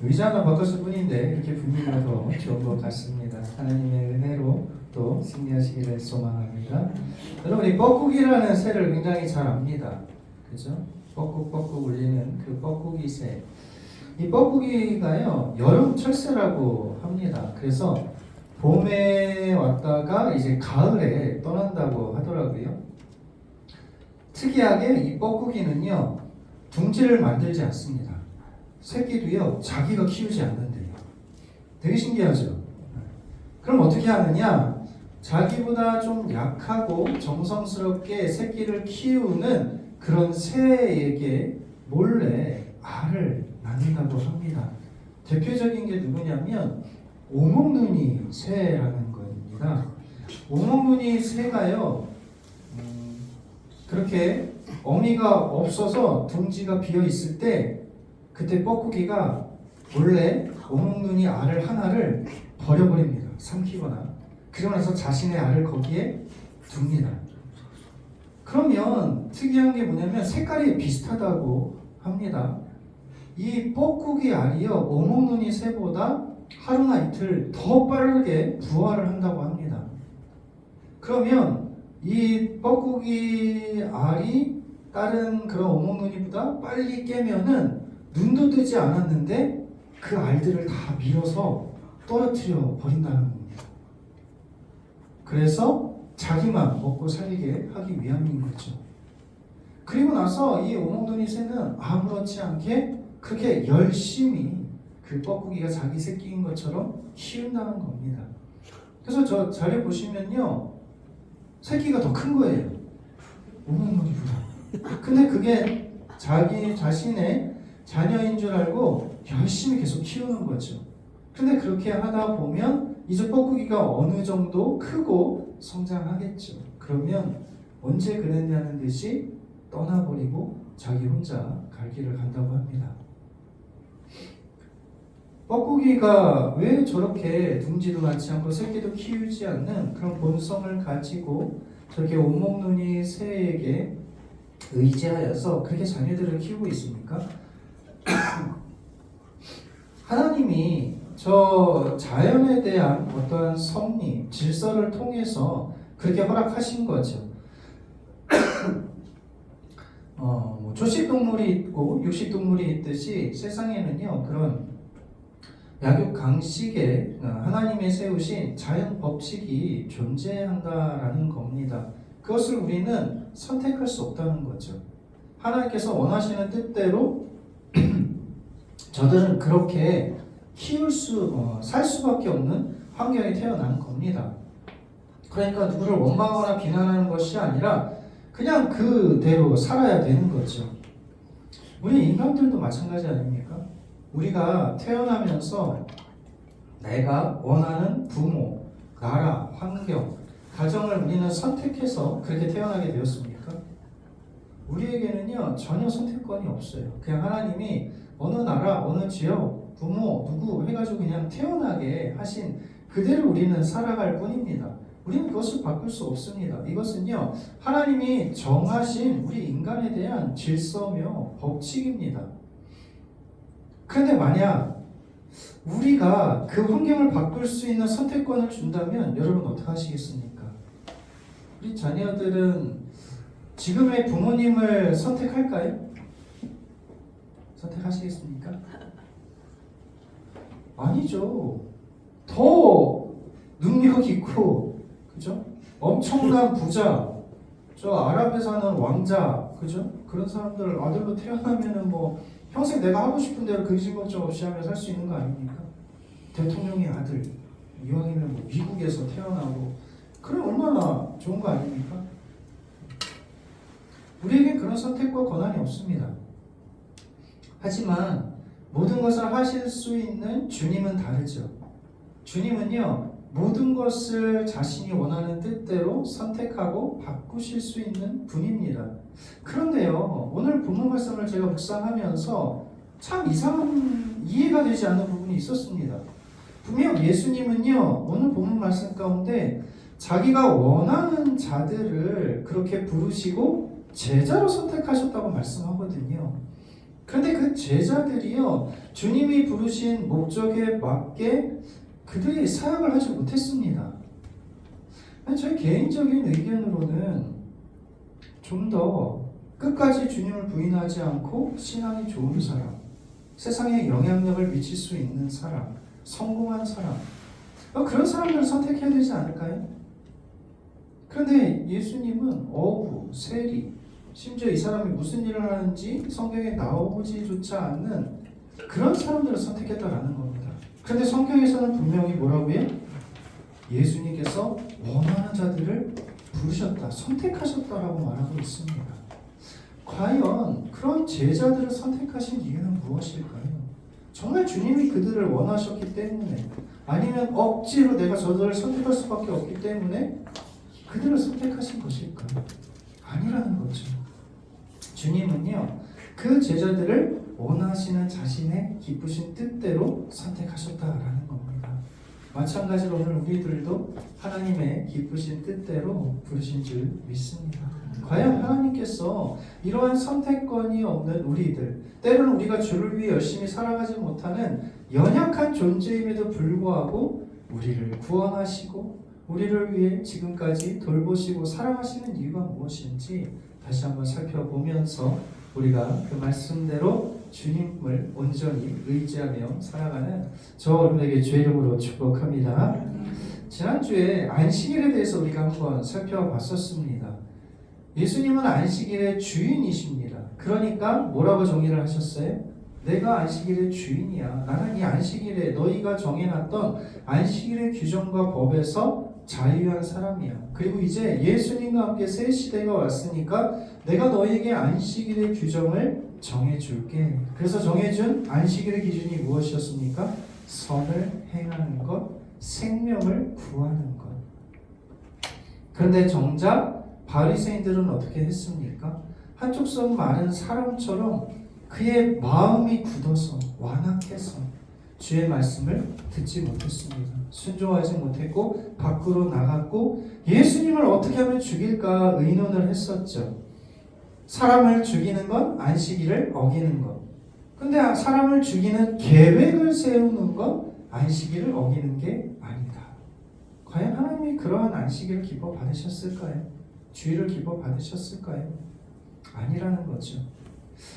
의자 하나 바꿨을 뿐인데 이렇게 분위기가 더 좋은 것 같습니다. 하나님의 은혜로 또 승리하시기를 소망합니다. 여러분, 이 뻐꾸기라는 새를 굉장히 잘 압니다. 그죠? 뻐꾹뻐꾹 울리는 그 뻐꾸기 새. 이 뻐꾸기가요, 여름 철새라고 합니다. 그래서 봄에 왔다가 이제 가을에 떠난다고 하더라고요. 특이하게 이 뻐꾸기는요, 둥지를 만들지 않습니다. 새끼도요, 자기가 키우지 않는데요. 되게 신기하죠? 그럼 어떻게 하느냐? 자기보다 좀 약하고 정성스럽게 새끼를 키우는 그런 새에게 몰래 알을 낳는다고 합니다. 대표적인 게 누구냐면 오목눈이 새라는 겁니다. 오목눈이 새가요, 그렇게 어미가 없어서 둥지가 비어 있을 때 그때 뻐꾸기가 몰래 오목눈이 알을 하나를 버려버립니다. 삼키거나. 그러고 나서 자신의 알을 거기에 둡니다. 그러면 특이한 게 뭐냐면 색깔이 비슷하다고 합니다. 이 뻐꾸기 알이요, 오목눈이 새보다 하루나 이틀 더 빠르게 부화를 한다고 합니다. 그러면 이 뻐꾸기 알이 다른 그런 오목눈이보다 빨리 깨면은 눈도 뜨지 않았는데 그 알들을 다 밀어서 떨어뜨려 버린다는 겁니다. 그래서 자기만 먹고 살게 하기 위함인 거죠. 그리고 나서 이 오목눈이 새는 아무렇지 않게 그렇게 열심히 그 뻐꾸기가 자기 새끼인 것처럼 키운다는 겁니다. 그래서 저 자료 보시면요, 새끼가 더 큰 거예요, 오목눈이보다. 근데 그게 자기 자신의 자녀인 줄 알고 열심히 계속 키우는 거죠. 근데 그렇게 하다 보면 이제 뻐꾸기가 어느 정도 크고 성장하겠죠. 그러면 언제 그랬냐는 듯이 떠나버리고 자기 혼자 갈 길을 간다고 합니다. 뻐꾸기가 왜 저렇게 둥지도 낳지 않고 새끼도 키우지 않는 그런 본성을 가지고 저렇게 오목눈이 새에게 의지하여서 그렇게 자녀들을 키우고 있습니까? 하나님이 저 자연에 대한 어떠한 섭리, 질서를 통해서 그렇게 허락하신 거죠. 초식동물이 있고 육식동물이 있듯이 세상에는요, 그런 약육강식에 하나님이 세우신 자연 법칙이 존재한다라는 겁니다. 그것을 우리는 선택할 수 없다는 거죠. 하나님께서 원하시는 뜻대로 저들은 그렇게 살 수밖에 없는 환경에 태어난 겁니다. 그러니까 누구를 원망하거나 비난하는 것이 아니라 그냥 그대로 살아야 되는 거죠. 우리 인간들도 마찬가지 아닙니까? 우리가 태어나면서 내가 원하는 부모, 나라, 환경, 가정을 우리는 선택해서 그렇게 태어나게 되었습니까? 우리에게는요, 전혀 선택권이 없어요. 그냥 하나님이 어느 나라, 어느 지역, 부모, 누구 해가지고 그냥 태어나게 하신 그대로 우리는 살아갈 뿐입니다. 우리는 그것을 바꿀 수 없습니다. 이것은요, 하나님이 정하신 우리 인간에 대한 질서며 법칙입니다. 그런데 만약 우리가 그 환경을 바꿀 수 있는 선택권을 준다면 여러분 어떻게 하시겠습니까? 우리 자녀들은 지금의 부모님을 선택할까요? 선택하시겠습니까? 아니죠. 더 능력 있고, 그죠? 엄청난 부자, 저 아랍에 사는 왕자, 그죠? 그런 사람들 아들로 태어나면은 뭐 평생 내가 하고 싶은 대로 근심 걱정 없이 하며 살 수 있는 거 아닙니까? 대통령의 아들, 이왕이면 뭐 미국에서 태어나고, 그럼 얼마나 좋은 거 아닙니까? 우리에게 그런 선택과 권한이 없습니다. 하지만 모든 것을 하실 수 있는 주님은 다르죠. 주님은요, 모든 것을 자신이 원하는 뜻대로 선택하고 바꾸실 수 있는 분입니다. 그런데요, 오늘 본문 말씀을 제가 묵상하면서 참 이상한, 이해가 되지 않는 부분이 있었습니다. 분명 예수님은요, 오늘 본문 말씀 가운데 자기가 원하는 자들을 그렇게 부르시고 제자로 선택하셨다고 말씀하거든요. 그런데 그 제자들이요, 주님이 부르신 목적에 맞게 그들이 사역을 하지 못했습니다. 저희 개인적인 의견으로는 좀 더 끝까지 주님을 부인하지 않고 신앙이 좋은 사람, 세상에 영향력을 미칠 수 있는 사람, 성공한 사람, 그런 사람들을 선택해야 되지 않을까요? 그런데 예수님은 어부, 세리, 심지어 이 사람이 무슨 일을 하는지 성경에 나오지조차 않는 그런 사람들을 선택했다라는 겁니다. 그런데 성경에서는 분명히 뭐라고요? 예수님께서 원하는 자들을 부르셨다, 선택하셨다라고 말하고 있습니다. 과연 그런 제자들을 선택하신 이유는 무엇일까요? 정말 주님이 그들을 원하셨기 때문에, 아니면 억지로 내가 저들을 선택할 수밖에 없기 때문에 그들을 선택하신 것일까요? 아니라는 거죠. 주님은요, 그 제자들을 원하시는 자신의 기쁘신 뜻대로 선택하셨다라는 겁니다. 마찬가지로 오늘 우리들도 하나님의 기쁘신 뜻대로 부르신 줄 믿습니다. 과연 하나님께서 이러한 선택권이 없는 우리들, 때로는 우리가 주를 위해 열심히 살아가지 못하는 연약한 존재임에도 불구하고 우리를 구원하시고 우리를 위해 지금까지 돌보시고 사랑하시는 이유가 무엇인지 다시 한번 살펴보면서 우리가 그 말씀대로 주님을 온전히 의지하며 살아가는 저 여러분에게 주의 이름으로 축복합니다. 지난주에 안식일에 대해서 우리가 한번 살펴봤었습니다. 예수님은 안식일의 주인이십니다. 그러니까 뭐라고 정의를 하셨어요? 내가 안식일의 주인이야. 나는 이 안식일에 너희가 정해놨던 안식일의 규정과 법에서 자유한 사람이야. 그리고 이제 예수님과 함께 새 시대가 왔으니까 내가 너희에게 안식일의 규정을 정해줄게. 그래서 정해준 안식일의 기준이 무엇이었습니까? 선을 행하는 것, 생명을 구하는 것. 그런데 정작 바리새인들은 어떻게 했습니까? 한쪽 손 마른 사람처럼 그의 마음이 굳어서 완악해서 주의 말씀을 듣지 못했습니다. 순종하지 못했고 밖으로 나갔고 예수님을 어떻게 하면 죽일까 의논을 했었죠. 사람을 죽이는 건 안식일을 어기는 것. 근데 사람을 죽이는 계획을 세우는 건 안식일을 어기는 게 아니다. 과연 하나님이 그러한 안식일을 기뻐 받으셨을까요? 주의를 기뻐 받으셨을까요? 아니라는 거죠.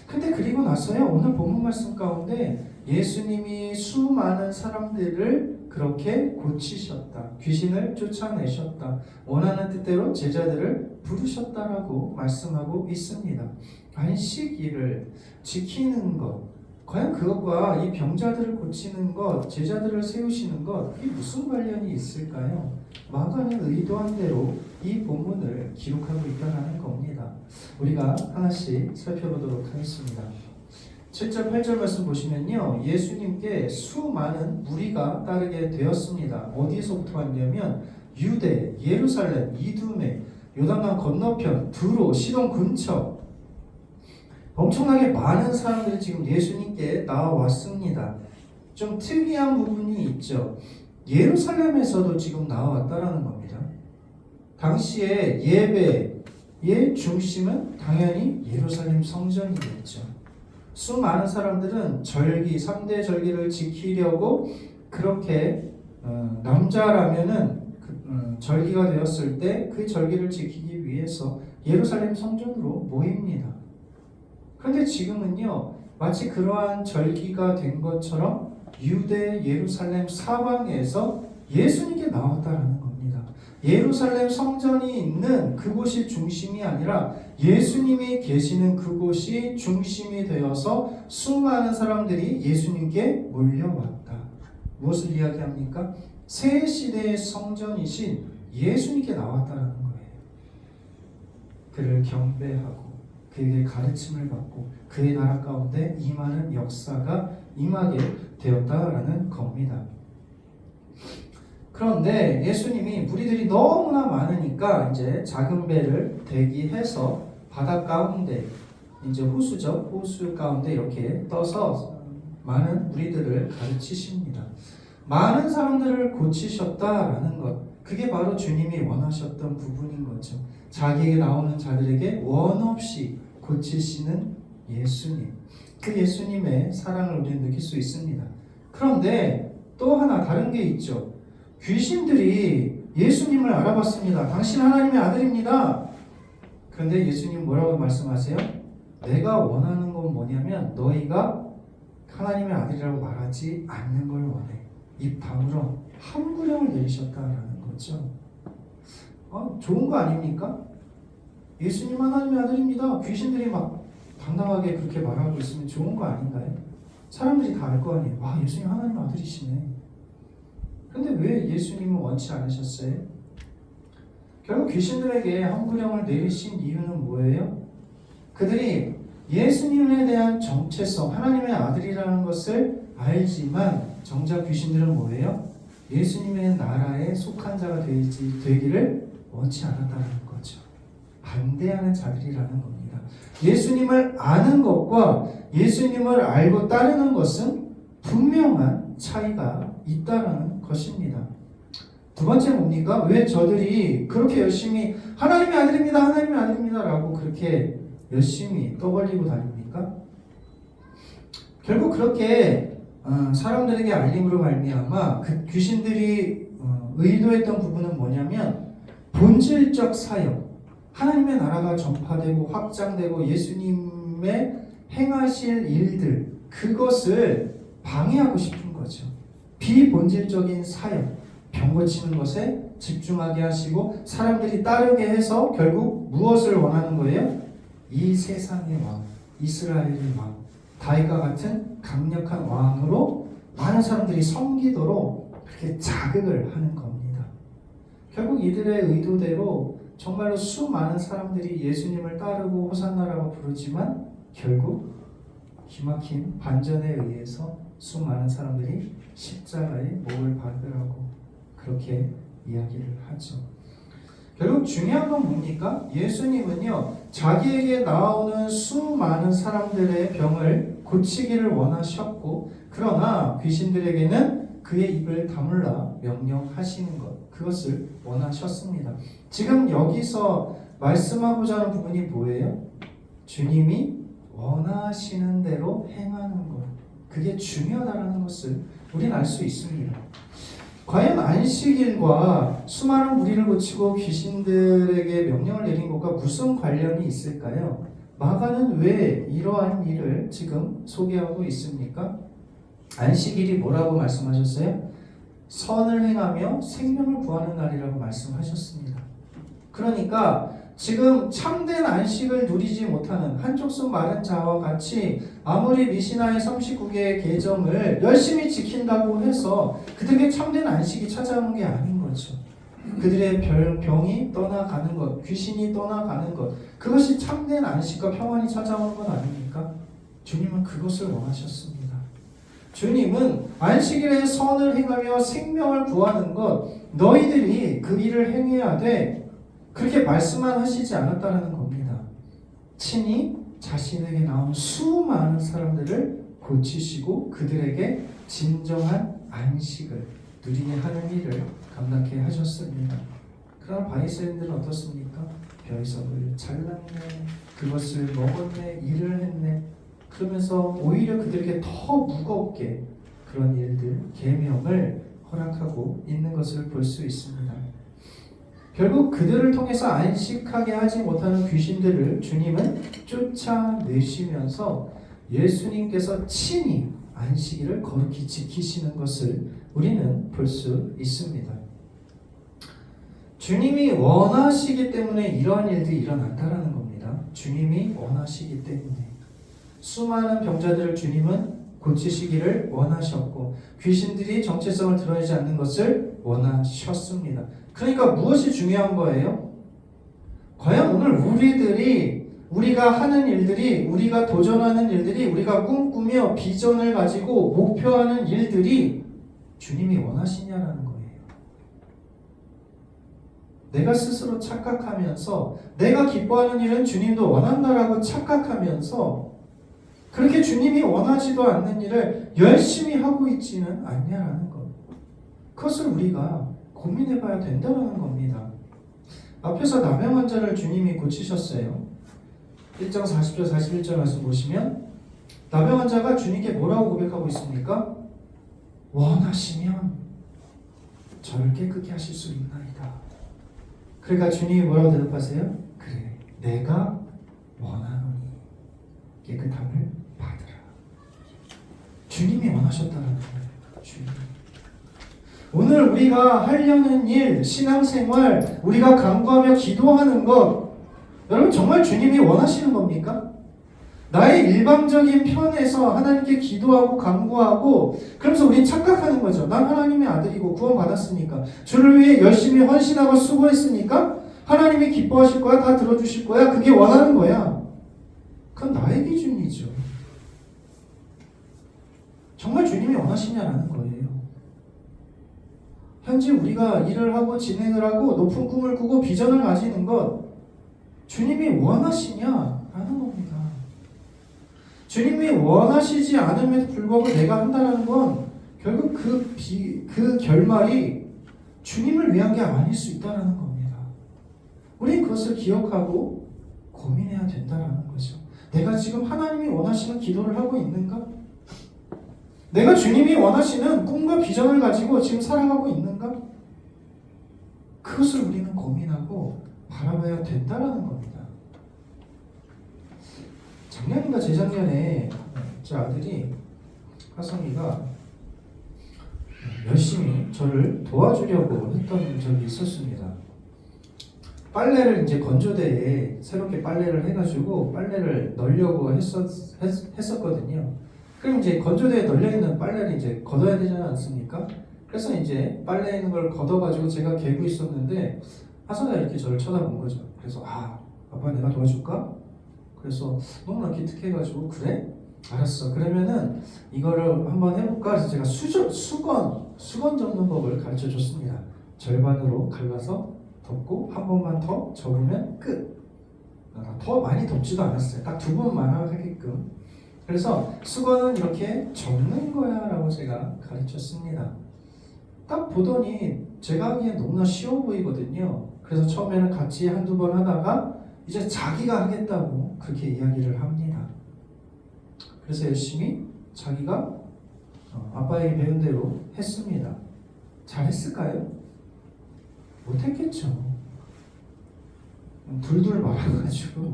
근데 그리고 나서요, 오늘 본문 말씀 가운데 예수님이 수많은 사람들을 그렇게 고치셨다, 귀신을 쫓아내셨다, 원하는 뜻대로 제자들을 부르셨다라고 말씀하고 있습니다. 안식일을 지키는 것, 과연 그것과 이 병자들을 고치는 것, 제자들을 세우시는 것, 이게 무슨 관련이 있을까요? 마가는 의도한 대로 이 본문을 기록하고 있다는 겁니다. 우리가 하나씩 살펴보도록 하겠습니다. 7절 8절 말씀 보시면요, 예수님께 수많은 무리가 따르게 되었습니다. 어디서부터 왔냐면 유대, 예루살렘, 이두메, 요단강 건너편, 두로, 시돈 근처, 엄청나게 많은 사람들이 지금 예수님께 나와왔습니다. 좀 특이한 부분이 있죠. 예루살렘에서도 지금 나와왔다라는 겁니다. 당시에 예배의 중심은 당연히 예루살렘 성전이겠죠. 수많은 사람들은 절기, 3대 절기를 지키려고 그렇게 남자라면은 절기가 되었을 때 그 절기를 지키기 위해서 예루살렘 성전으로 모입니다. 그런데 지금은요, 마치 그러한 절기가 된 것처럼 유대 예루살렘 사방에서 예수님께 나왔다라는 겁니다. 예루살렘 성전이 있는 그곳이 중심이 아니라 예수님이 계시는 그곳이 중심이 되어서 수많은 사람들이 예수님께 몰려왔다. 무엇을 이야기합니까? 새 시대의 성전이신 예수님께 나왔다라는 거예요. 그를 경배하고 그에게 가르침을 받고 그의 나라 가운데 임하는 역사가 임하게 되었다라는 겁니다. 그런데 예수님이 무리들이 너무나 많으니까 이제 작은 배를 대기해서 바다 가운데, 이제 호수죠, 호수 가운데 이렇게 떠서 많은 무리들을 가르치십니다. 많은 사람들을 고치셨다라는 것, 그게 바로 주님이 원하셨던 부분인 거죠. 자기에게 나오는 자들에게 원 없이 고치시는 예수님. 그 예수님의 사랑을 우리는 느낄 수 있습니다. 그런데 또 하나 다른 게 있죠. 귀신들이 예수님을 알아봤습니다. 당신 하나님의 아들입니다. 그런데 예수님 뭐라고 말씀하세요? 내가 원하는 건 뭐냐면 너희가 하나님의 아들이라고 말하지 않는 걸 원해. 입 다물어 함구령을 내리셨다라는 거죠. 좋은 거 아닙니까? 예수님 하나님의 아들입니다. 귀신들이 막 당당하게 그렇게 말하고 있으면 좋은 거 아닌가요? 사람들이 다 알 거 아니에요. 와, 예수님 하나님의 아들이시네. 근데 왜 예수님은 원치 않으셨어요? 결국 귀신들에게 함구령을 내리신 이유는 뭐예요? 그들이 예수님에 대한 정체성, 하나님의 아들이라는 것을 알지만 정작 귀신들은 뭐예요? 예수님의 나라에 속한 자가 되기를 원치 않았다는 거죠. 반대하는 자들이라는 겁니다. 예수님을 아는 것과 예수님을 알고 따르는 것은 분명한 차이가 있다는 것입니다. 두 번째 뭡니까? 왜 저들이 그렇게 열심히 하나님의 아들입니다, 하나님의 아들입니다 라고 그렇게 열심히 떠벌리고 다닙니까? 결국 그렇게 사람들에게 알림으로 말미암아 그 귀신들이 의도했던 부분은 뭐냐면 본질적 사역, 하나님의 나라가 전파되고 확장되고 예수님의 행하실 일들, 그것을 방해하고 싶은 거죠. 비본질적인 사역, 병 고치는 것에 집중하게 하시고 사람들이 따르게 해서 결국 무엇을 원하는 거예요? 이 세상의 왕, 이스라엘의 왕, 다윗과 같은 강력한 왕으로 많은 사람들이 섬기도록 그렇게 자극을 하는 겁니다. 결국 이들의 의도대로 정말로 수많은 사람들이 예수님을 따르고 호산나라고 부르지만 결국 기막힌 반전에 의해서 수많은 사람들이 십자가의 목을 박으라고 그렇게 이야기를 하죠. 결국 중요한 건 뭡니까? 예수님은요, 자기에게 나오는 수많은 사람들의 병을 고치기를 원하셨고, 그러나 귀신들에게는 그의 입을 다물라 명령하시는 것, 그것을 원하셨습니다. 지금 여기서 말씀하고자 하는 부분이 뭐예요? 주님이 원하시는 대로 행하는 것, 그게 중요하다는 것을 우리는 알 수 있습니다. 과연 안식일과 수많은 무리를 고치고 귀신들에게 명령을 내린 것과 무슨 관련이 있을까요? 마가는 왜 이러한 일을 지금 소개하고 있습니까? 안식일이 뭐라고 말씀하셨어요? 선을 행하며 생명을 구하는 날이라고 말씀하셨습니다. 그러니까 지금 참된 안식을 누리지 못하는 한쪽 손 마른 자와 같이 아무리 미시나의 39개의 계정을 열심히 지킨다고 해서 그들에게 참된 안식이 찾아오는 게 아닌 거죠. 그들의 병이 떠나가는 것, 귀신이 떠나가는 것, 그것이 참된 안식과 평안이 찾아오는 건 아닙니까? 주님은 그것을 원하셨습니다. 주님은 안식일에 선을 행하며 생명을 구하는 것, 너희들이 그 일을 행해야 돼, 그렇게 말씀만 하시지 않았다는 겁니다. 친히 자신에게 나온 수많은 사람들을 고치시고 그들에게 진정한 안식을 누리게 하는 일을 감당케 하셨습니다. 그러나 바리새인들은 어떻습니까? 별석을 잘랐네, 그것을 먹었네, 일을 했네, 그러면서 오히려 그들에게 더 무겁게 그런 일들, 계명을 허락하고 있는 것을 볼 수 있습니다. 결국 그들을 통해서 안식하게 하지 못하는 귀신들을 주님은 쫓아내시면서 예수님께서 친히 안식일을 거룩히 지키시는 것을 우리는 볼 수 있습니다. 주님이 원하시기 때문에 이러한 일들이 일어난다는 겁니다. 주님이 원하시기 때문에 수많은 병자들을 주님은 고치시기를 원하셨고 귀신들이 정체성을 드러내지 않는 것을 원하셨습니다. 그러니까 무엇이 중요한 거예요? 과연 오늘 우리가 하는 일들이, 우리가 도전하는 일들이, 우리가 꿈꾸며 비전을 가지고 목표하는 일들이 주님이 원하시냐라는 거예요. 내가 스스로 착각하면서 내가 기뻐하는 일은 주님도 원한다라고 착각하면서 그렇게 주님이 원하지도 않는 일을 열심히 하고 있지는 않냐라는 것. 그것을 우리가 고민해 봐야 된다는 겁니다. 앞에서 남의 환자를 주님이 고치셨어요. 1장 40절 41절 말씀 보시면 나병 환자가 주님께 뭐라고 고백하고 있습니까? 원하시면 저를 깨끗게 하실 수 있나이다. 그러니까 주님이 뭐라고 대답하세요? 그래, 내가 원하노니 깨끗함을 받으라. 주님이 원하셨다는 거예요. 주님. 오늘 우리가 하려는 일, 신앙생활, 우리가 간구하며 기도하는 것, 여러분 정말 주님이 원하시는 겁니까? 나의 일방적인 편에서 하나님께 기도하고 간구하고 그러면서 우린 착각하는 거죠. 난 하나님의 아들이고 구원받았으니까, 주를 위해 열심히 헌신하고 수고했으니까 하나님이 기뻐하실 거야, 다 들어주실 거야, 그게 원하는 거야. 그건 나의 기준이죠. 정말 주님이 원하시냐라는 거예요. 현재 우리가 일을 하고 진행을 하고 높은 꿈을 꾸고 비전을 가지는 것, 주님이 원하시냐라는 겁니다. 주님이 원하시지 않음에도 불구하고 내가 한다는 건 결국 그 결말이 주님을 위한 게 아닐 수 있다는 겁니다. 우리는 그것을 기억하고 고민해야 된다는 거죠. 내가 지금 하나님이 원하시는 기도를 하고 있는가? 내가 주님이 원하시는 꿈과 비전을 가지고 지금 살아가고 있는가? 그것을 우리는 고민하고 바라봐야 된다는 겁니다. 작년인가 재작년에 제 아들이 하성이가 열심히 저를 도와주려고 했던 적이 있었습니다. 빨래를 이제 건조대에 새롭게 빨래를 해가지고 빨래를 널려고 했었거든요. 그럼 이제 건조대에 널려있는 빨래를 이제 걷어야 되지 않습니까? 그래서 이제 빨래 있는 걸 걷어가지고 제가 개고 있었는데 하성이가 이렇게 저를 쳐다본 거죠. 그래서 아빠 내가 도와줄까? 그래서 너무나 기특해가지고 그래? 알았어. 그러면은 이거를 한번 해볼까? 그래서 제가 수건 접는 법을 가르쳐 줬습니다. 절반으로 갈라서 덮고 한 번만 더 접으면 끝. 더 많이 덮지도 않았어요. 딱 2번만 하게끔. 그래서 수건은 이렇게 접는 거야 라고 제가 가르쳤습니다. 딱 보더니 제가 하기엔 너무나 쉬워 보이거든요. 그래서 처음에는 같이 한두 번 하다가 이제 자기가 하겠다고 그렇게 이야기를 합니다. 그래서 열심히 자기가 아빠에게 배운 대로 했습니다. 잘했을까요? 못했겠죠. 둘둘 말아가지고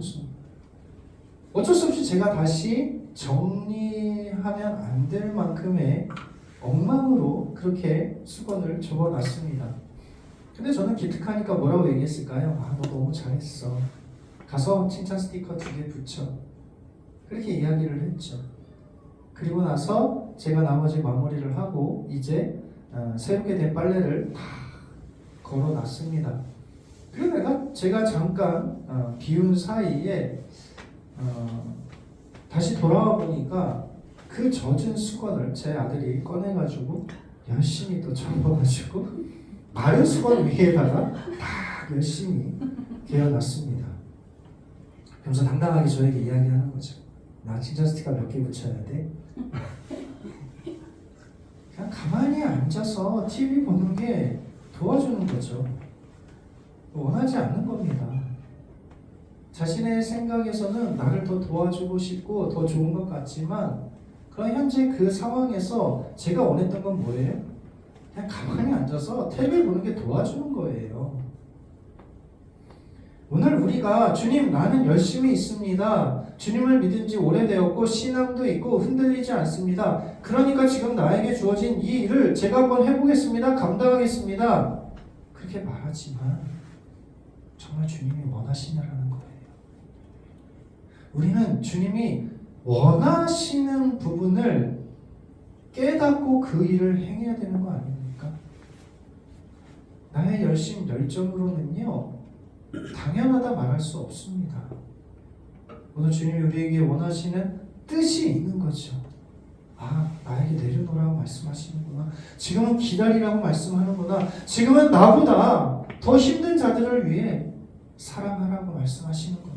어쩔 수 없이 제가 다시 정리하면 안 될 만큼의 엉망으로 그렇게 수건을 접어놨습니다. 근데 저는 기특하니까 뭐라고 얘기했을까요? 너 너무 잘했어. 가서 칭찬 스티커 2개 붙여. 그렇게 이야기를 했죠. 그리고 나서 제가 나머지 마무리를 하고 이제 새롭게 된 빨래를 다 걸어놨습니다. 그리고 제가 잠깐 비운 사이에 다시 돌아와 보니까 그 젖은 수건을 제 아들이 꺼내가지고 열심히 또 접어가지고 마른 수건 위에다가 다 열심히 개어놨습니다. 그러면서 당당하게 저에게 이야기하는 거죠. 나 칭찬 스티커 몇 개 붙여야 돼? 그냥 가만히 앉아서 TV 보는 게 도와주는 거죠. 원하지 않는 겁니다. 자신의 생각에서는 나를 더 도와주고 싶고 더 좋은 것 같지만 그런 현재 그 상황에서 제가 원했던 건 뭐예요? 그냥 가만히 앉아서 TV 보는 게 도와주는 거예요. 오늘 우리가 주님 나는 열심히 있습니다. 주님을 믿은 지 오래되었고 신앙도 있고 흔들리지 않습니다. 그러니까 지금 나에게 주어진 이 일을 제가 한번 해보겠습니다. 감당하겠습니다. 그렇게 말하지만 정말 주님이 원하시냐라는 거예요. 우리는 주님이 원하시는 부분을 깨닫고 그 일을 행해야 되는 거 아닙니까? 나의 열심, 열정으로는요 당연하다 말할 수 없습니다. 오늘 주님이 우리에게 원하시는 뜻이 있는 거죠. 나에게 내려놓으라고 말씀하시는구나. 지금은 기다리라고 말씀하는구나. 지금은 나보다 더 힘든 자들을 위해 사랑하라고 말씀하시는구나.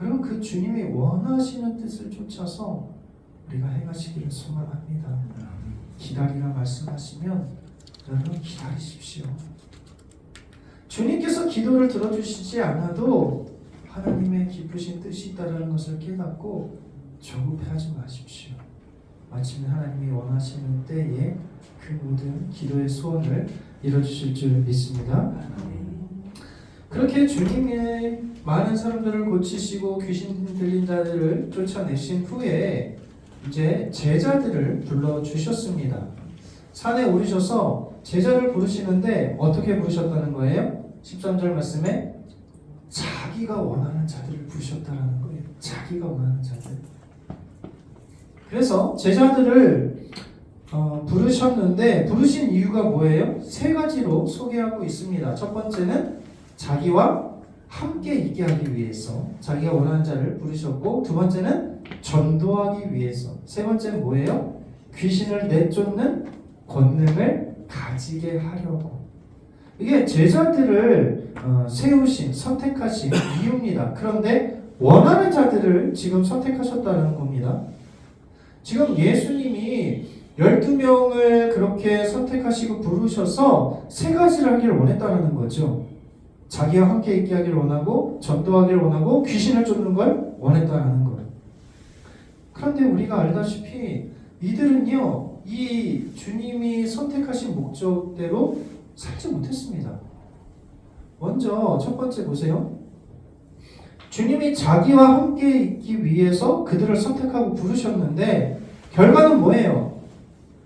여러분 그 주님이 원하시는 뜻을 쫓아서 우리가 행하시기를 소망합니다. 기다리라 말씀하시면 여러분 기다리십시오. 주님께서 기도를 들어주시지 않아도 하나님의 기쁘신 뜻이 있다는 것을 깨닫고 조급해하지 마십시오. 마침내 하나님이 원하시는 때에 그 모든 기도의 소원을 이뤄주실 줄 믿습니다. 그렇게 주님의 많은 사람들을 고치시고 귀신 들린 자들을 쫓아내신 후에 이제 제자들을 불러주셨습니다. 산에 오르셔서 제자를 부르시는데 어떻게 부르셨다는 거예요? 13절 말씀에 자기가 원하는 자들을 부르셨다는 거예요. 자기가 원하는 자들. 그래서 제자들을 부르셨는데 부르신 이유가 뭐예요? 세 가지로 소개하고 있습니다. 첫 번째는 자기와 함께 있게 하기 위해서 자기가 원하는 자를 부르셨고, 두 번째는 전도하기 위해서, 세 번째는 뭐예요? 귀신을 내쫓는 권능을 가지게 하려고. 이게 제자들을 세우신, 선택하신 이유입니다. 그런데 원하는 자들을 지금 선택하셨다는 겁니다. 지금 예수님이 12명을 그렇게 선택하시고 부르셔서 세 가지를 하기를 원했다는 거죠. 자기와 함께 있게 하기를 원하고, 전도하기를 원하고, 귀신을 쫓는 걸 원했다는 거예요. 그런데 우리가 알다시피 이들은요, 이 주님이 선택하신 목적대로 살지 못했습니다. 먼저 첫 번째 보세요. 주님이 자기와 함께 있기 위해서 그들을 선택하고 부르셨는데 결과는 뭐예요?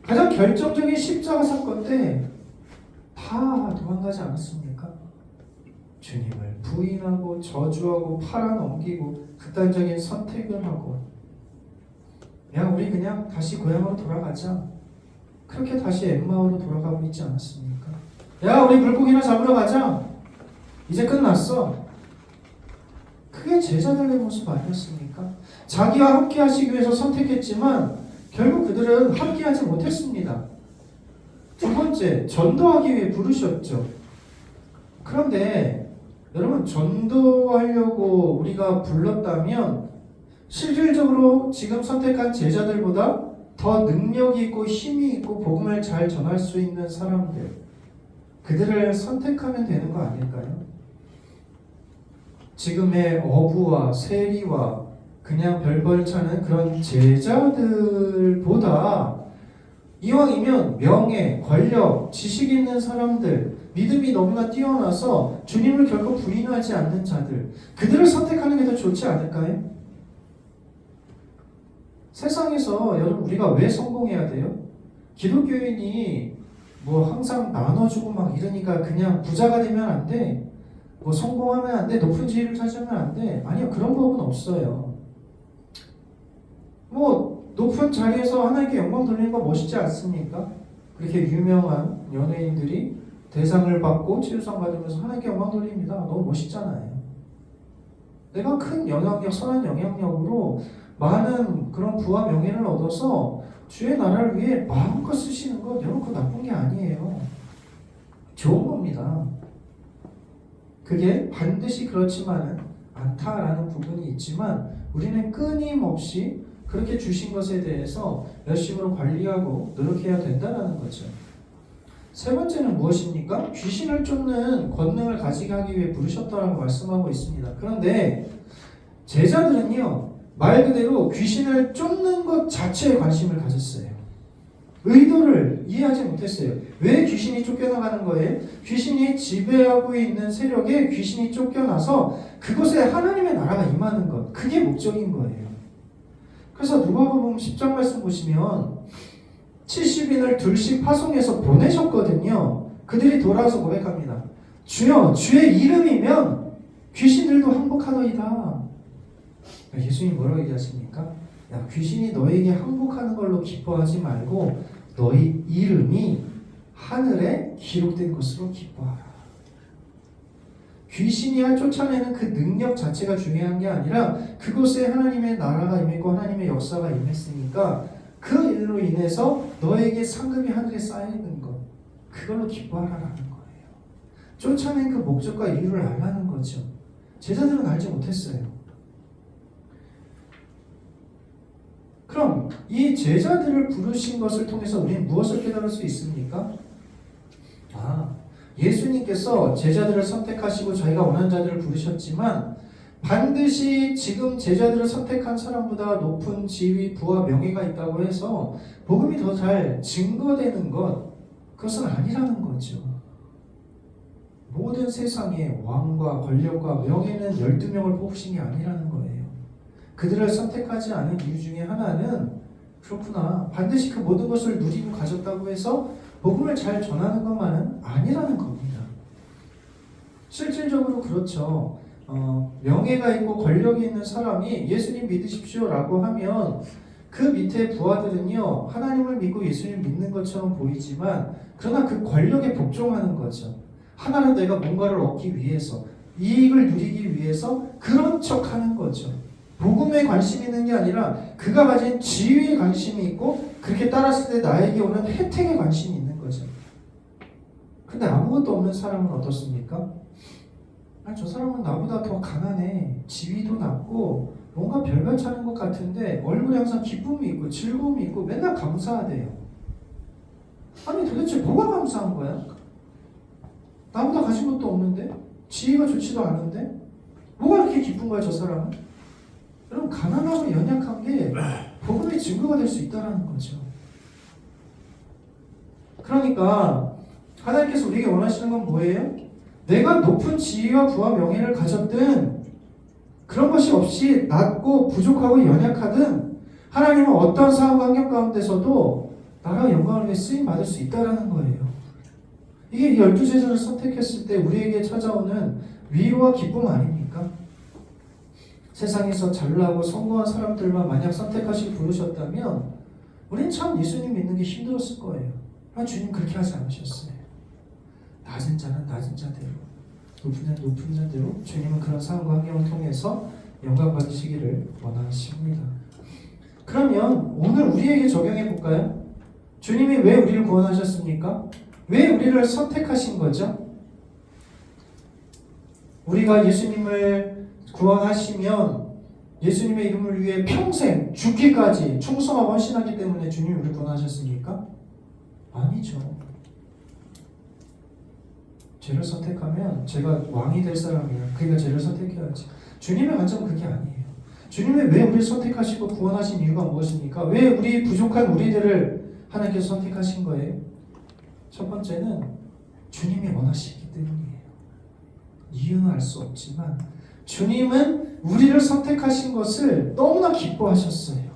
가장 결정적인 십자가 사건 때 다 도망가지 않았습니까? 주님을 부인하고 저주하고 팔아넘기고 극단적인 선택을 하고, 야 우리 그냥 다시 고향으로 돌아가자, 그렇게 다시 엠마오로 돌아가고 있지 않았습니까? 야 우리 물고기나 잡으러 가자, 이제 끝났어. 그게 제자들의 모습 아니었습니까? 자기와 함께 하시기 위해서 선택했지만 결국 그들은 함께 하지 못했습니다. 두 번째, 전도하기 위해 부르셨죠. 그런데 여러분, 전도하려고 우리가 불렀다면 실질적으로 지금 선택한 제자들보다 더 능력이 있고 힘이 있고 복음을 잘 전할 수 있는 사람들, 그들을 선택하면 되는 거 아닐까요? 지금의 어부와 세리와 그냥 별벌 차는 그런 제자들보다 이왕이면 명예, 권력, 지식 있는 사람들, 믿음이 너무나 뛰어나서 주님을 결코 부인하지 않는 자들, 그들을 선택하는 게 더 좋지 않을까요? 세상에서 여러분 우리가 왜 성공해야 돼요? 기독교인이 뭐 항상 나눠주고 막 이러니까 그냥 부자가 되면 안 돼, 뭐 성공하면 안 돼, 높은 지위를 차지하면 안 돼. 아니요, 그런 법은 없어요. 뭐 높은 자리에서 하나님께 영광 돌리는 거 멋있지 않습니까? 그렇게 유명한 연예인들이 대상을 받고 치유상 받으면서 하나님께 영광 돌립니다. 너무 멋있잖아요. 내가 큰 영향력, 선한 영향력으로 많은 그런 부와 명예를 얻어서 주의 나라를 위해 마음껏 쓰시는 것, 여러분 그거 나쁜 게 아니에요. 좋은 겁니다. 그게 반드시 그렇지만은 않다라는 부분이 있지만 우리는 끊임없이 그렇게 주신 것에 대해서 열심으로 관리하고 노력해야 된다는 거죠. 세 번째는 무엇입니까? 귀신을 쫓는 권능을 가지게 하기 위해 부르셨다라고 말씀하고 있습니다. 그런데 제자들은요, 말 그대로 귀신을 쫓는 것 자체에 관심을 가졌어요. 의도를 이해하지 못했어요. 왜 귀신이 쫓겨나가는 거예요? 귀신이 지배하고 있는 세력에 귀신이 쫓겨나서 그곳에 하나님의 나라가 임하는 것, 그게 목적인 거예요. 그래서 누가복음 10장 말씀 보시면 70인을 둘씩 파송해서 보내셨거든요. 그들이 돌아와서 고백합니다. 주여, 주의 이름이면 귀신들도 항복하더이다. 예수님이 뭐라고 얘기하십니까? 야, 귀신이 너에게 항복하는 걸로 기뻐하지 말고 너희 이름이 하늘에 기록된 것으로 기뻐하라. 귀신이 쫓아내는 그 능력 자체가 중요한 게 아니라 그곳에 하나님의 나라가 임했고 하나님의 역사가 임했으니까 그 일로 인해서 너에게 상급이 하늘에 쌓여있는 것, 그걸로 기뻐하라는 거예요. 쫓아낸 그 목적과 이유를 알라는 거죠. 제자들은 알지 못했어요. 그럼 이 제자들을 부르신 것을 통해서 우리는 무엇을 깨달을 수 있습니까? 예수님께서 제자들을 선택하시고 자기가 원하는 자들을 부르셨지만 반드시 지금 제자들을 선택한 사람보다 높은 지위, 부와 명예가 있다고 해서 복음이 더 잘 증거되는 것, 그것은 아니라는 거죠. 모든 세상의 왕과 권력과 명예는 12명을 뽑으신 게 아니라는 거예요. 그들을 선택하지 않은 이유 중에 하나는 그렇구나, 반드시 그 모든 것을 누리고 가졌다고 해서 복음을 잘 전하는 것만은 아니라는 겁니다. 실질적으로 그렇죠. 명예가 있고 권력이 있는 사람이 예수님 믿으십시오 라고 하면 그 밑에 부하들은요, 하나님을 믿고 예수님 믿는 것처럼 보이지만 그러나 그 권력에 복종하는 거죠. 하나는 내가 뭔가를 얻기 위해서, 이익을 누리기 위해서 그런 척 하는 거죠. 복음에 관심이 있는 게 아니라 그가 가진 지위에 관심이 있고 그렇게 따랐을 때 나에게 오는 혜택에 관심이 있는 거죠. 근데 아무것도 없는 사람은 어떻습니까? 저 사람은 나보다 더 가난해, 지위도 낮고 뭔가 별별 차는 것 같은데 얼굴에 항상 기쁨이 있고 즐거움이 있고 맨날 감사하대요. 아니 도대체 뭐가 감사한 거야? 나보다 가진 것도 없는데, 지위가 좋지도 않은데 뭐가 이렇게 기쁜 거야 저 사람은? 여러분, 가난하고 연약한 게 복음의 증거가 될 수 있다는 거죠. 그러니까 하나님께서 우리에게 원하시는 건 뭐예요? 내가 높은 지위와 부와 명예를 가졌든 그런 것이 없이 낮고 부족하고 연약하든 하나님은 어떤 상황 환경 가운데서도 나라와 영광을 위해 쓰임 받을 수 있다는 거예요. 이게 12제자를 선택했을 때 우리에게 찾아오는 위로와 기쁨 아닙니까? 세상에서 잘나고 성공한 사람들만 만약 선택하시고 부르셨다면 우리는 참 예수님 믿는 게 힘들었을 거예요. 주님 그렇게 하지 않으셨어요. 낮은 자는 낮은 자대로, 높은 자는 높은 자대로 주님은 그런 상황과 환경을 통해서 영광 받으시기를 원하십니다. 그러면 오늘 우리에게 적용해 볼까요? 주님이 왜 우리를 구원하셨습니까? 왜 우리를 선택하신 거죠? 우리가 예수님을 구원하시면 예수님의 이름을 위해 평생 죽기까지 충성하고 헌신하기 때문에 주님이 우리를 구원하셨습니까? 아니죠. 죄를 선택하면 제가 왕이 될 사람이야, 그러니까 죄를 선택해야지. 주님의 관점은 그게 아니에요. 주님이 왜 우리를 선택하시고 구원하신 이유가 무엇입니까? 왜 우리 부족한 우리들을 하나님께서 선택하신 거예요? 첫 번째는 주님이 원하시기 때문이에요. 이유는 알 수 없지만 주님은 우리를 선택하신 것을 너무나 기뻐하셨어요.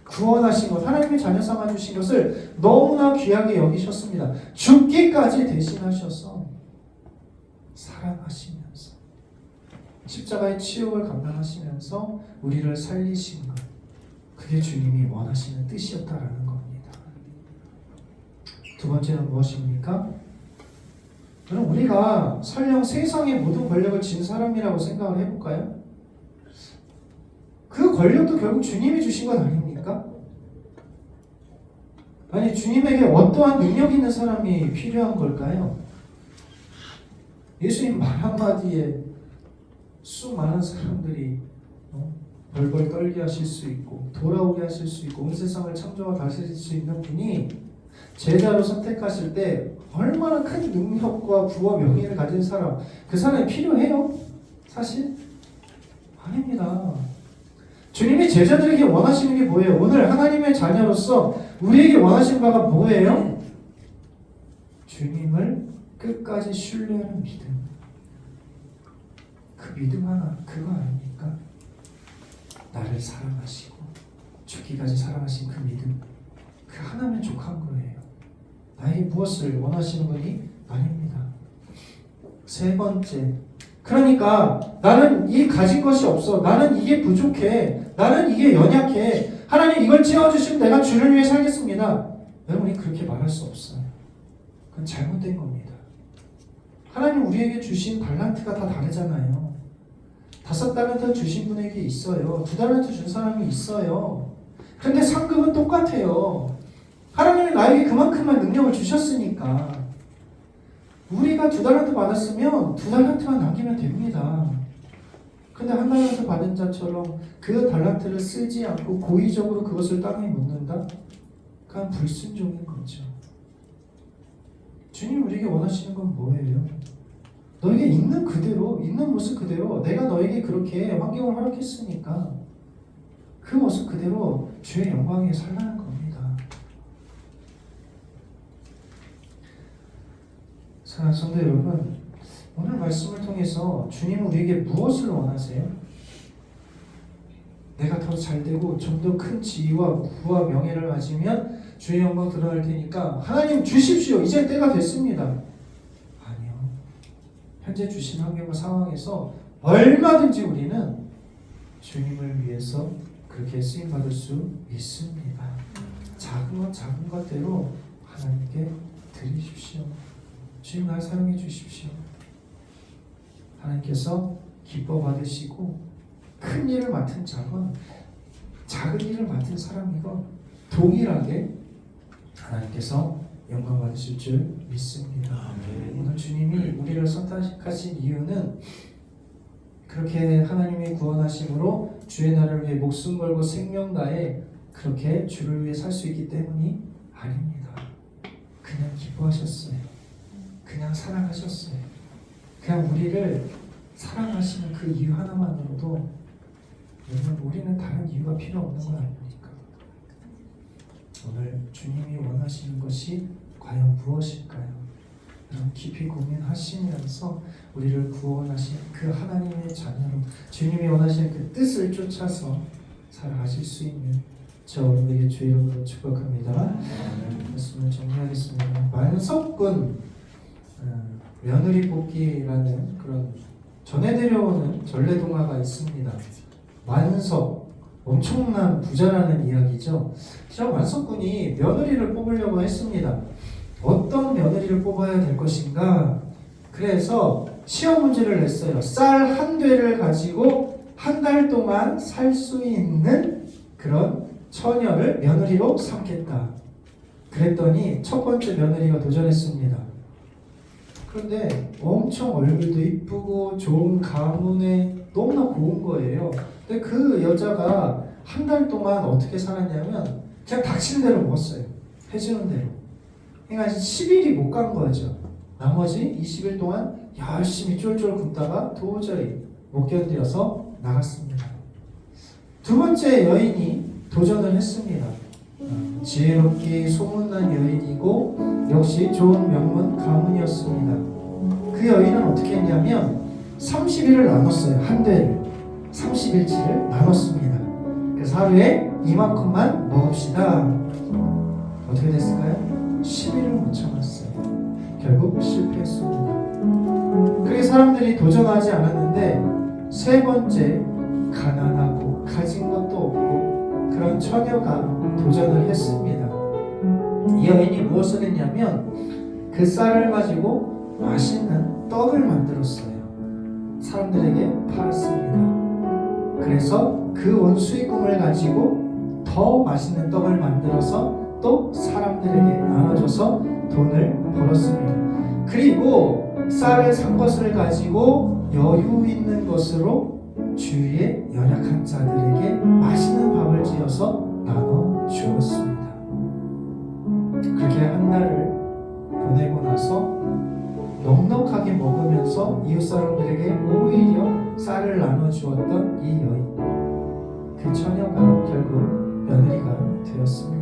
구원하신 것, 하나님의 자녀 삼아주신 것을 너무나 귀하게 여기셨습니다. 죽기까지 대신하셔서 사랑하시면서 십자가의 치욕을 감당하시면서 우리를 살리신 것, 그게 주님이 원하시는 뜻이었다라는 겁니다. 두 번째는 무엇입니까? 그럼 우리가 설령 세상의 모든 권력을 진 사람이라고 생각을 해볼까요? 그 권력도 결국 주님이 주신 건 아닙니까? 아니, 주님에게 어떠한 능력 있는 사람이 필요한 걸까요? 예수님 말 한마디에 수많은 사람들이 벌벌 떨게 하실 수 있고 돌아오게 하실 수 있고 온 세상을 창조하고 다스릴 수 있는 분이 제자로 선택하실 때 얼마나 큰 능력과 부와 명예를 가진 사람, 그 사람이 필요해요? 사실 아닙니다. 주님이 제자들에게 원하시는 게 뭐예요? 오늘 하나님의 자녀로서 우리에게 원하시는 바가 뭐예요? 주님을 끝까지 신뢰하는 믿음. 그 믿음 하나, 그거 아닙니까? 나를 사랑하시고 죽기까지 사랑하신 그 믿음, 그 하나면 족한 거예요. 나에게 무엇을 원하시는 분이 아닙니다. 세 번째, 그러니까 나는 이 가진 것이 없어, 나는 이게 부족해, 나는 이게 연약해, 하나님 이걸 채워주시면 내가 주를 위해 살겠습니다. 여러분이 그렇게 말할 수 없어요. 그건 잘못된 겁니다. 하나님 우리에게 주신 달란트가 다 다르잖아요. 5달란트 주신 분에게 있어요. 2달란트 준 사람이 있어요. 그런데 상급은 똑같아요. 하나님이 나에게 그만큼만 능력을 주셨으니까 우리가 2달란트 받았으면 2달란트만 남기면 됩니다. 근데 1달란트 받은 자처럼 그 달란트를 쓰지 않고 고의적으로 그것을 땅에 묻는다? 그건 불순종인 거죠. 주님 우리에게 원하시는 건 뭐예요? 너에게 있는 그대로, 있는 모습 그대로 내가 너에게 그렇게 환경을 허락했으니까 그 모습 그대로 주의 영광에 살라는 겁니다. 사랑하는 성도 여러분, 오늘 말씀을 통해서 주님은 우리에게 무엇을 원하세요? 내가 더 잘되고 좀 더 큰 지위와 부와 명예를 가지면 주의 영광 드러날 테니까 하나님 주십시오. 이제 때가 됐습니다. 아니요. 현재 주신 환경과 상황에서 얼마든지 우리는 주님을 위해서 그렇게 쓰임받을 수 있습니다. 작은 것대로 하나님께 드리십시오. 주님 날 사용해 주십시오. 하나님께서 기뻐 받으시고 큰 일을 맡은 자건 작은 일을 맡은 사람이건 동일하게 하나님께서 영광 받으실 줄 믿습니다. 오늘 주님이 우리를 선택하신 이유는 그렇게 하나님이 구원하심으로 주의 나라를 위해 목숨 걸고 생명 다해 그렇게 주를 위해 살 수 있기 때문이 아닙니다. 그냥 기뻐하셨어요. 그냥 사랑하셨어요. 그냥 우리를 사랑하시는 그 이유 하나만으로도 여러분 우리는 다른 이유가 필요 없는 건 아닙니까? 오늘 주님이 원하시는 것이 과연 무엇일까요? 여러분 깊이 고민하시면서 우리를 구원하신 그 하나님의 자녀로 주님이 원하시는 그 뜻을 쫓아서 살아가실 수 있는 저 여러분에게 주의 이름으로 축복합니다. 말씀을 정리하겠습니다. 만석군 며느리 뽑기라는 그런 전해 내려오는 전래동화가 있습니다. 만석, 엄청난 부자라는 이야기죠. 저 만석군이 며느리를 뽑으려고 했습니다. 어떤 며느리를 뽑아야 될 것인가? 그래서 시험 문제를 냈어요. 쌀 한 되를 가지고 한 달 동안 살 수 있는 그런 처녀를 며느리로 삼겠다. 그랬더니 첫 번째 며느리가 도전했습니다. 그런데 엄청 얼굴도 이쁘고 좋은 가문에 너무나 고운 거예요. 근데 그 여자가 한 달 동안 어떻게 살았냐면 그냥 닥치는 대로 먹었어요. 해주는 대로. 그러니까 10일이 못 간 거죠. 나머지 20일 동안 열심히 쫄쫄 굶다가 도저히 못 견뎌서 나갔습니다. 두 번째 여인이 도전을 했습니다. 지혜롭게 소문난 여인이고 역시 좋은 명문 가문이었습니다. 그 여인은 어떻게 했냐면 30일을 나눴어요. 한 대를 30일치를 나눴습니다. 그래서 하루에 이만큼만 먹읍시다. 어떻게 됐을까요? 10일을 못 참았어요. 결국 실패했습니다. 그게 사람들이 도전하지 않았는데 세 번째 가난하고 가진 것도 없고 그런 처녀가 도전을 했습니다. 이 여인이 무엇을 했냐면 그 쌀을 가지고 맛있는 떡을 만들었어요. 사람들에게 팔았습니다. 그래서 그 온 수익금을 가지고 더 맛있는 떡을 만들어서 또 사람들에게 나눠줘서 돈을 벌었습니다. 그리고 쌀을 산 것을 가지고 여유 있는 것으로 주위의 연약한 자들에게 맛있는 밥을 지어서 나눠 주었습니다. 그렇게 한 달을 보내고 나서 넉넉하게 먹으면서 이웃 사람들에게 오히려 쌀을 나눠 주었던 이 여인, 그 처녀가 결국 며느리가 되었습니다.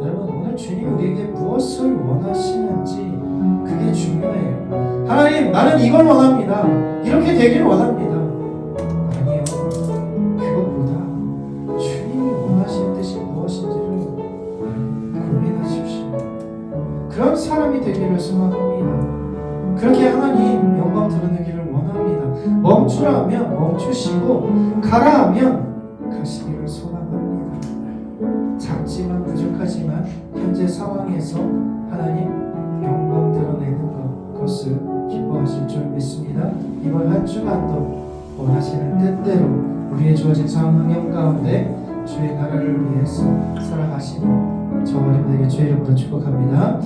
여러분 오늘 주님이 우리에게 무엇을 원하시는지 그게 중요해요. 하나님 나는 이걸 원합니다. 이렇게 되길 원합니다. 아니요. 그것보다 주님이 원하시는 뜻이 무엇인지를 고민하십시오. 그런 사람이 되기를 소망합니다. 그렇게 하나님 영광 드러내기를 원합니다. 멈추라 하면 멈추시고 가라 하면 가시기를 소망합니다. 작지만 부족하지만 현재 상황에서 하나님 영광 드러내는 것을 기뻐하실 줄 믿습니다. 이번 한 주간도 원하시는 뜻대로 우리의 주어진 상황 환경 가운데 주의 나라를 위해서 살아가시는 저와 여러분에게 주의 이름으로 축복합니다.